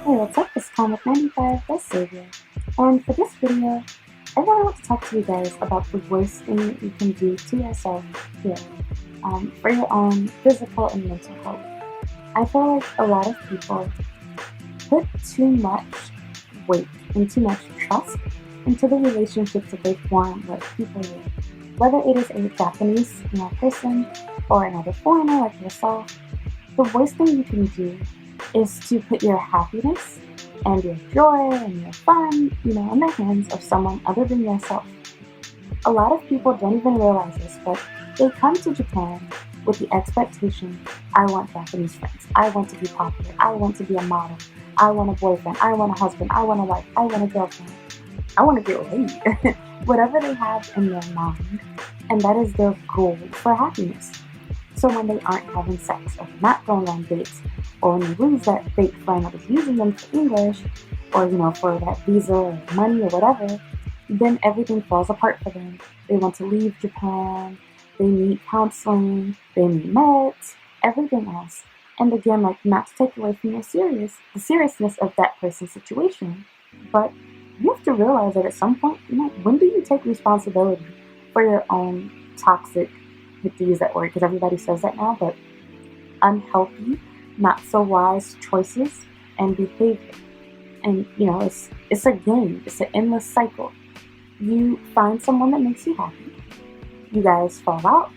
Hey, what's up? It's Tom with 95 by Savior. And for this video, I really want to talk to you guys about the worst thing that you can do to yourself here for your own physical and mental health. I feel like a lot of people put too much weight and too much trust into the relationships that they form with people with. Whether it is a Japanese person or another foreigner like yourself, the worst thing you can do is to put your happiness and your joy and your fun, in the hands of someone other than yourself. A lot of people don't even realize this, but they come to Japan with the expectation, I want Japanese friends, I want to be popular, I want to be a model, I want a boyfriend, I want a husband, I want a wife, I want a girlfriend, I want to get laid. Whatever they have in their mind, and that is their goal for happiness. So when they aren't having sex, or not going on dates, or when they lose that fake friend that was using them for English, or for that visa or money or whatever, then everything falls apart for them. They want to leave Japan, they need counseling, they need meds, everything else. And again, not to take away from the seriousness of that person's situation, but you have to realize that at some point, when do you take responsibility for your own toxic, I hate to use that word because everybody says that now, but unhealthy, not so wise choices and behavior. And it's a game, it's an endless cycle. You find someone that makes you happy, you guys fall out,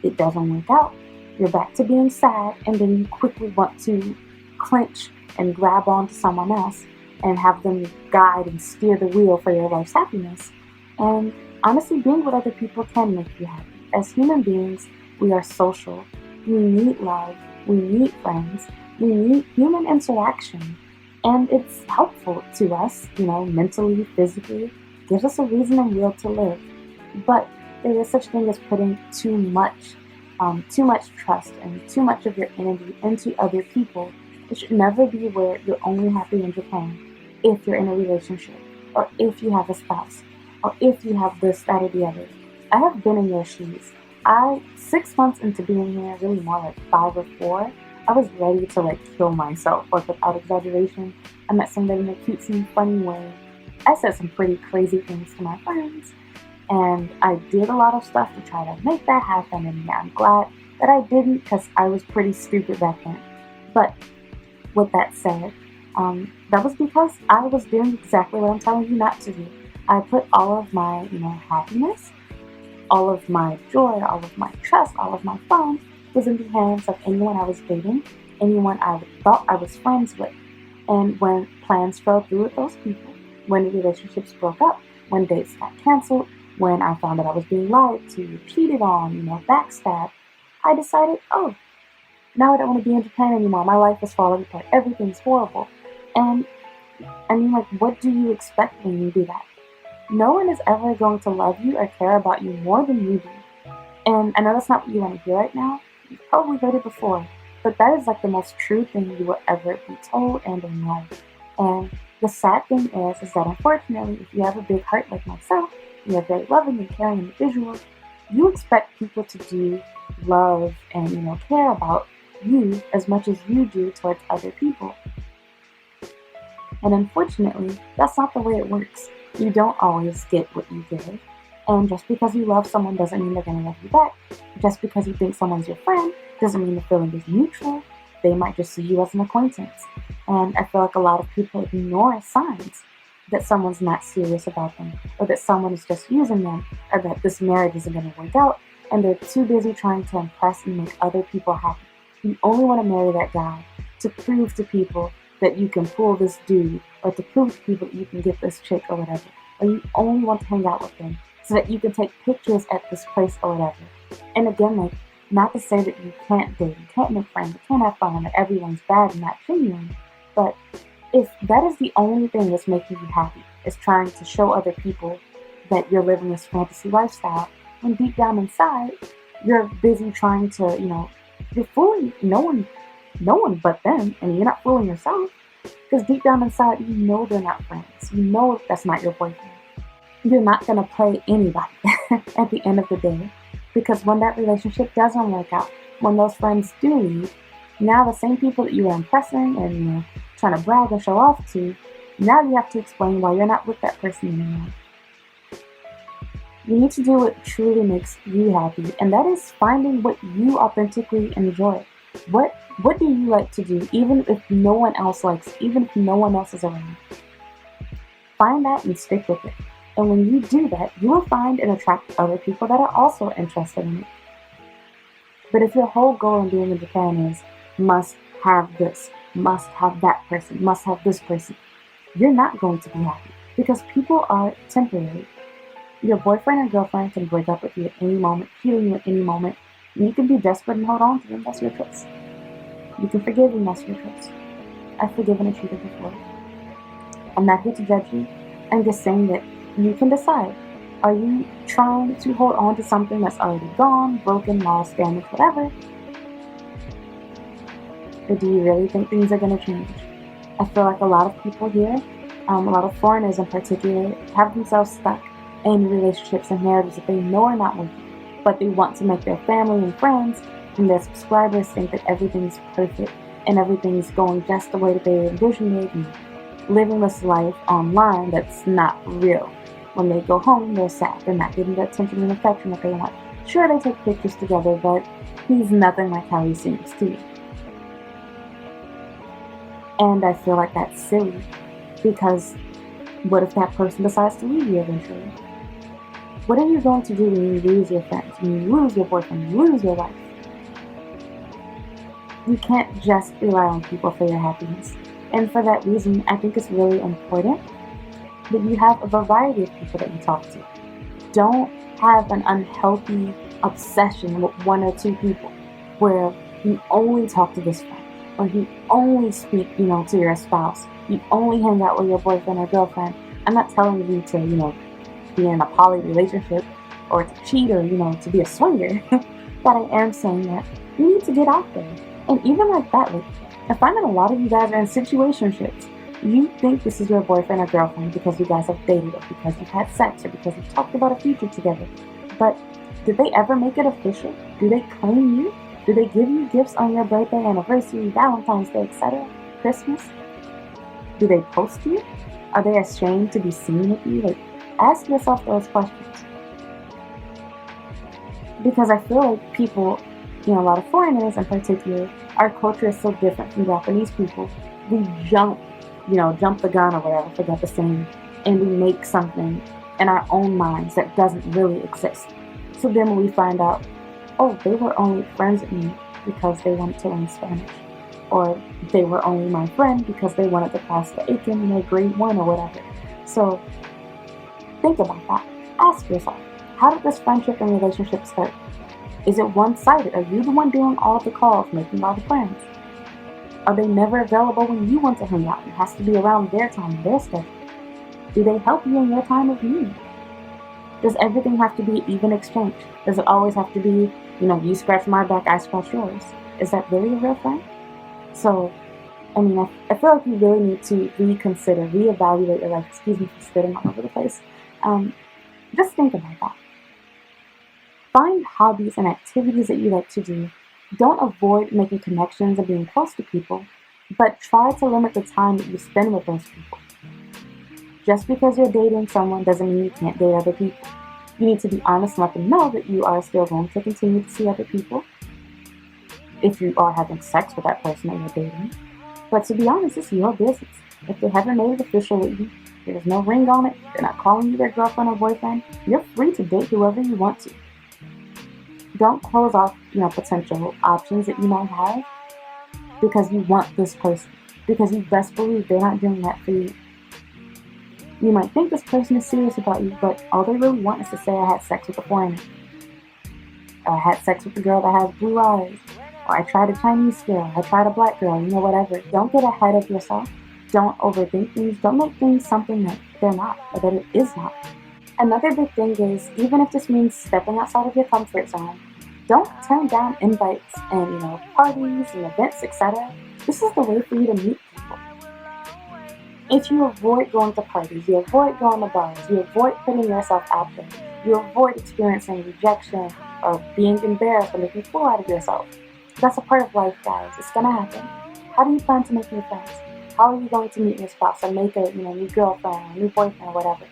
it doesn't work out, you're back to being sad, and then you quickly want to clinch and grab onto someone else and have them guide and steer the wheel for your life's happiness. And honestly, being with other people can make you happy. As human beings, we are social. We need love. We need friends. We need human interaction. And it's helpful to us, mentally, physically. Gives us a reason and will to live. But there is such thing as putting too much trust and too much of your energy into other people. It should never be where you're only happy in Japan if you're in a relationship, or if you have a spouse, or if you have this, that, or the other. I have been in your shoes. 6 months into being here, really more like 5 or 4, I was ready to kill myself, without exaggeration. I met somebody in a cutesy, funny way. I said some pretty crazy things to my friends, and I did a lot of stuff to try to make that happen, and I'm glad that I didn't because I was pretty stupid back then. But with that said, that was because I was doing exactly what I'm telling you not to do. I put all of my, happiness, all of my joy, all of my trust, all of my fun was in the hands of anyone I was dating, anyone I thought I was friends with. And when plans fell through with those people, when relationships broke up, when dates got canceled, when I found that I was being lied to, cheated on, backstabbed, I decided, now I don't want to be in Japan anymore. My life is falling apart. Everything's horrible. And what do you expect when you do that? No one is ever going to love you or care about you more than you do. And I know that's not what you want to hear right now. You've probably heard it before. But that is the most true thing you will ever be told and in life. And the sad thing is that unfortunately, if you have a big heart like myself, you're a very loving and caring individual, you expect people to do love and, care about you as much as you do towards other people. And unfortunately, that's not the way it works. You don't always get what you give. And just because you love someone doesn't mean they're going to love you back. Just because you think someone's your friend doesn't mean the feeling is mutual. They might just see you as an acquaintance. And I feel like a lot of people ignore signs that someone's not serious about them, or that someone is just using them, or that this marriage isn't going to work out, and they're too busy trying to impress and make other people happy. You only want to marry that guy to prove to people that you can pull this dude, or to prove to people that you can get this chick or whatever. Or you only want to hang out with them so that you can take pictures at this place or whatever. And again, not to say that you can't date, you can't make friends, you can't have fun, that everyone's bad and not genuine, but if that is the only thing that's making you happy, is trying to show other people that you're living this fantasy lifestyle, when deep down inside, you're busy trying to, you're fooling no one but them, and you're not fooling yourself, because deep down inside, they're not friends. That's not your boyfriend. You're not going to play anybody at the end of the day, because when that relationship doesn't work out, when those friends do leave, now the same people that you were impressing and trying to brag or show off to, now you have to explain why you're not with that person anymore. You need to do what truly makes you happy, and that is finding what you authentically enjoy. What do you like to do, even if no one else likes it, even if no one else is around? Find that and stick with it. And when you do that, you will find and attract other people that are also interested in it. But if your whole goal in being in Japan is must have this, must have that person, must have this person, you're not going to be happy because people are temporary. Your boyfriend or girlfriend can break up with you at any moment, heal you at any moment, and you can be desperate and hold on to them. That's your choice. You can forgive them. That's your choice. I've forgiven a cheater before. I'm not here to judge you. I'm just saying that you can decide. Are you trying to hold on to something that's already gone, broken, lost, damaged, whatever? Or do you really think things are going to change? I feel like a lot of people here, a lot of foreigners in particular, have themselves stuck in relationships and marriages that they know are not working, but they want to make their family and friends and their subscribers think that everything's perfect and everything's going just the way that they envisioned it, and living this life online that's not real. When they go home, they're sad. They're not getting the attention and affection that they want. Sure, they take pictures together, but he's nothing like how he seems to you. And I feel like that's silly, because what if that person decides to leave you eventually? What are you going to do when you lose your friends, when you lose your boyfriend, when you lose your wife? You can't just rely on people for your happiness. And for that reason, I think it's really important that you have a variety of people that you talk to. Don't have an unhealthy obsession with one or two people where you only talk to this friend, or you only speak, to your spouse. You only hang out with your boyfriend or girlfriend. I'm not telling you to, be in a poly relationship or to cheat or, to be a swinger. But I am saying that you need to get out there. And even like that, I find that a lot of you guys are in situationships. You think this is your boyfriend or girlfriend because you guys have dated, or because you've had sex, or because you've talked about a future together. But did they ever make it official? Do they claim you? Do they give you gifts on your birthday, anniversary, Valentine's Day, etc., Christmas? Do they post you? Are they ashamed to be seen with you? Ask yourself those questions. Because I feel like people, a lot of foreigners in particular, our culture is so different from Japanese people. We jump the gun or whatever, forget the saying, and we make something in our own minds that doesn't really exist. So then when we find out, oh, they were only friends with me because they wanted to learn Spanish, or they were only my friend because they wanted to pass the ACAM in their grade 1 or whatever. So think about that. Ask yourself, how did this friendship and relationship start? Is it one-sided? Are you the one doing all the calls, making all the friends? Are they never available when you want to hang out? It has to be around their time, their schedule. Do they help you in your time of need? Does everything have to be even exchange? Does it always have to be, you scratch my back, I scratch yours? Is that really a real friend? So, I feel like you really need to reconsider, reevaluate your life. Excuse me for spitting all over the place. Just think about that. Find hobbies and activities that you like to do. Don't avoid making connections and being close to people, but try to limit the time that you spend with those people. Just because you're dating someone doesn't mean you can't date other people. You need to be honest and let them know that you are still going to continue to see other people if you are having sex with that person that you're dating. But to be honest, it's your business. If they haven't made it official with you, there's no ring on it, they're not calling you their girlfriend or boyfriend, you're free to date whoever you want to. Don't close off, potential options that you might have because you want this person, because you best believe they're not doing that for you. You might think this person is serious about you, but all they really want is to say, I had sex with a foreigner, or I had sex with a girl that has blue eyes, or I tried a Chinese girl, I tried a black girl, whatever. Don't get ahead of yourself. Don't overthink things. Don't make things something that they're not, or that it is not. Another big thing is, even if this means stepping outside of your comfort zone, don't turn down invites and, parties and events, etc. This is the way for you to meet people. If you avoid going to parties, you avoid going to bars, you avoid putting yourself out there, you avoid experiencing rejection or being embarrassed or making a fool out of yourself. That's a part of life, guys. It's gonna happen. How do you plan to make new friends? How are you going to meet your spouse or make a new girlfriend or new boyfriend or whatever?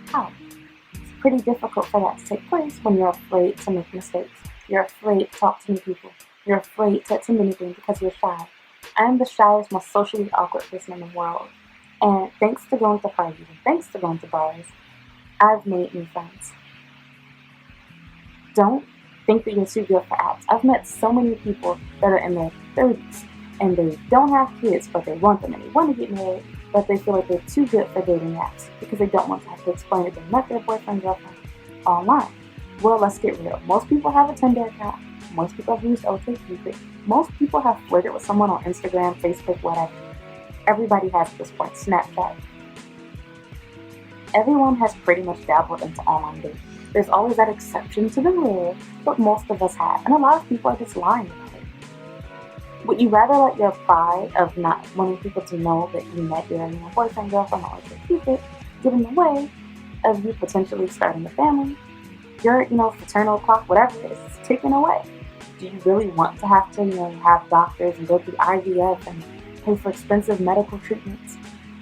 How? It's pretty difficult for that to take place when you're afraid to make mistakes. You're afraid to talk to new people. You're afraid to do anything because you're shy. I'm the shyest, most socially awkward person in the world. And thanks to going to parties, thanks to going to bars, I've made new friends. Don't think that you're too good for apps. I've met so many people that are in their 30s and they don't have kids, but they want them and they want to get married, but they feel like they're too good for dating apps because they don't want to have to explain that they met their boyfriend, girlfriend online. Well, let's get real. Most people have a Tinder account. Most people have used OkCupid. Most people have flirted with someone on Instagram, Facebook, whatever. Everybody has at this point. Snapchat. Everyone has pretty much dabbled into online dating. There's always that exception to the rule, but most of us have. And a lot of people are just lying about it. Would you rather let your pride of not wanting people to know that you met your boyfriend, girlfriend, or OkCupid get in the way of you potentially starting a family? Your, fraternal clock, whatever it is taken away. Do you really want to have to, have doctors and go through IVF and pay for expensive medical treatments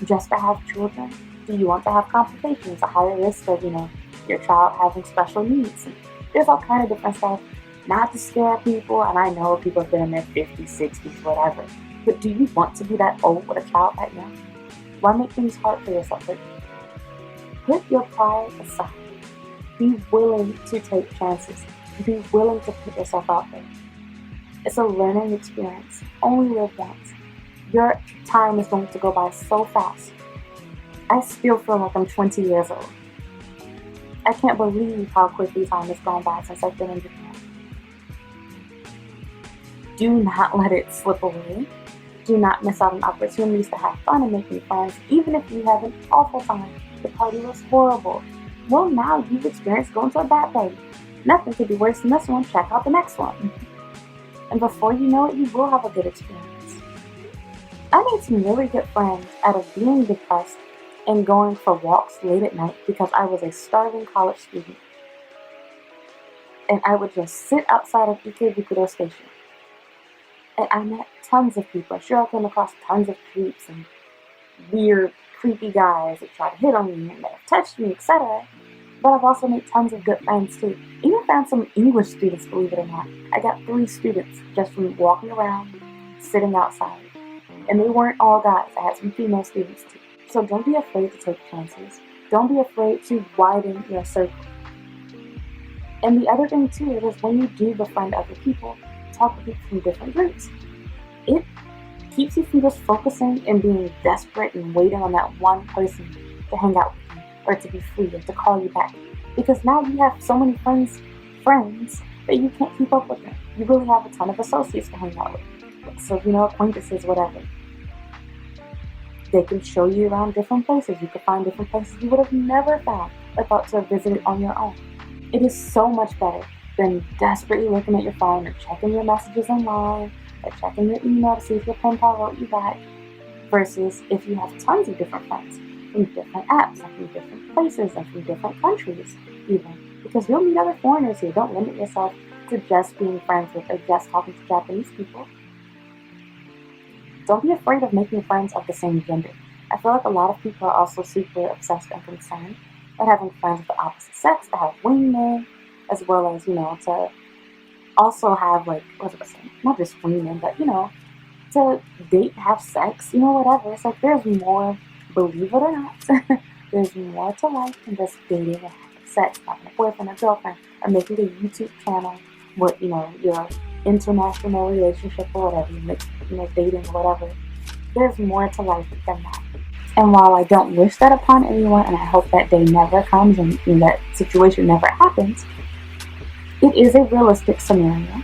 just to have children? Do you want to have complications, a higher risk of, your child having special needs? And there's all kind of different stuff. Not to scare people, and I know people have been in their 50s, 60s, whatever. But do you want to be that old with a child that young? Why make things hard for yourself? Put your pride aside. Be willing to take chances. Be willing to put yourself out there. It's a learning experience. Only live once. Your time is going to go by so fast. I still feel like I'm 20 years old. I can't believe how quickly time has gone by since I've been in Japan. Do not let it slip away. Do not miss out on opportunities to have fun and make new friends, even if you have an awful time. The party was horrible. Well, now you've experienced going to a bad party. Nothing could be worse than this one. Check out the next one. And before you know it, you will have a good experience. I made some really good friends out of being depressed and going for walks late at night because I was a starving college student. And I would just sit outside of Ikebukuro Station. And I met tons of people. Sure, I came across tons of creeps and weird, creepy guys that tried to hit on me and that have touched me, etc. But I've also made tons of good friends too. Even found some English students, believe it or not. I got 3 students just from walking around, sitting outside. And they weren't all guys. I had some female students too. So don't be afraid to take chances. Don't be afraid to widen your circle. And the other thing too is when you do befriend other people, talk to people from different groups. It keeps you from just focusing and being desperate and waiting on that one person to hang out with you or to be free or to call you back. Because now you have so many friends that you can't keep up with them. You really have a ton of associates to hang out with. So, acquaintances, whatever. They can show you around different places. You can find different places you would have never found or thought to have visited on your own. It is so much better than desperately looking at your phone or checking your messages online or checking your email to see if your pen pal wrote you back, versus if you have tons of different friends from different apps and from different places and from different countries even, because you'll meet other foreigners here. Don't limit yourself to just being friends with or just talking to Japanese people. Don't be afraid of making friends of the same gender. I feel like a lot of people are also super obsessed and concerned with having friends of the opposite sex, to have wingmen, as well as, to also have, not just wingmen, but, to date, have sex, whatever. It's like there's more, believe it or not, there's more to life than just dating and having sex, having a boyfriend or girlfriend, or making a YouTube channel with, your international relationship or whatever, mixed, dating or whatever. There's more to life than that. And while I don't wish that upon anyone, and I hope that day never comes and that situation never happens, it is a realistic scenario.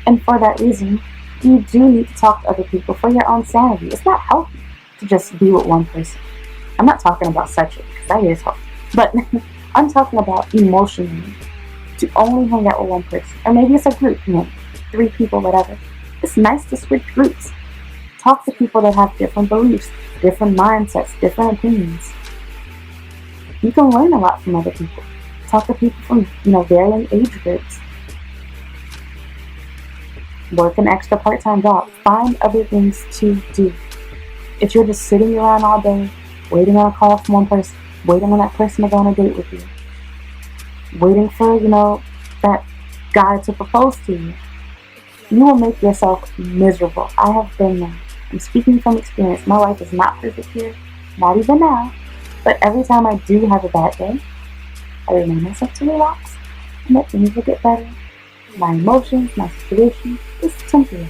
And for that reason, you do need to talk to other people for your own sanity. It's not healthy to just be with one person. I'm not talking about sexually, because that is healthy. But I'm talking about emotionally, to only hang out with one person. Or maybe it's a group, 3 people, whatever. It's nice to switch groups. Talk to people that have different beliefs, different mindsets, different opinions. You can learn a lot from other people. Talk to people from, varying age groups. Work an extra part-time job. Find other things to do. If you're just sitting around all day, waiting on a call from one person, waiting on that person to go on a date with you, waiting for, that guy to propose to you, you will make yourself miserable. I have been there. I'm speaking from experience. My life is not perfect here, not even now. But every time I do have a bad day, I remind myself to relax and that things will get better. My emotions, my situation is temporary.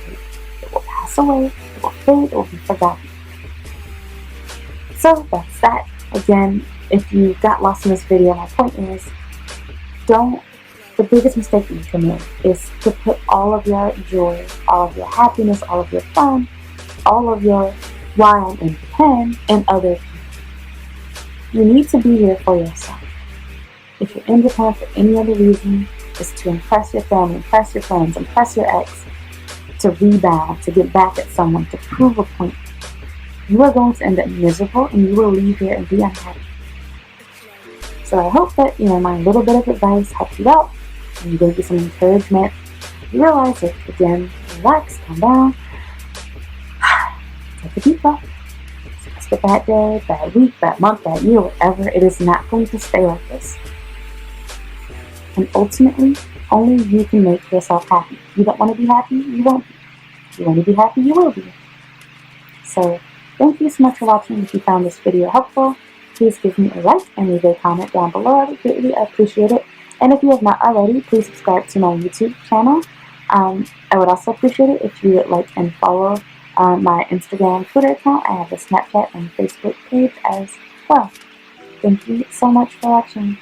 It will pass away, it will fade, it will be forgotten. So that's that. Again, if you got lost in this video, my point is, the biggest mistake that you can make is to put all of your joy, all of your happiness, all of your fun, all of your why I'm independent in other people. You need to be here for yourself. If you're independent for any other reason, it's to impress your family, impress your friends, impress your ex, to rebound, to get back at someone, to prove a point, you are going to end up miserable and you will leave here and be unhappy. So I hope that, my little bit of advice helped you out and gave you some encouragement. You realize that, again, relax, calm down, take a deep breath. It's just a bad day, bad week, bad month, bad year, whatever. It is not going to stay like this. And ultimately, only you can make yourself happy. You don't want to be happy, you won't be. You want to be happy, you will be. So, thank you so much for watching. If you found this video helpful, please give me a like and leave a comment down below. I would greatly appreciate it. And if you have not already, please subscribe to my YouTube channel. I would also appreciate it if you would like and follow my Instagram, Twitter account. I have a Snapchat and Facebook page as well. Thank you so much for watching.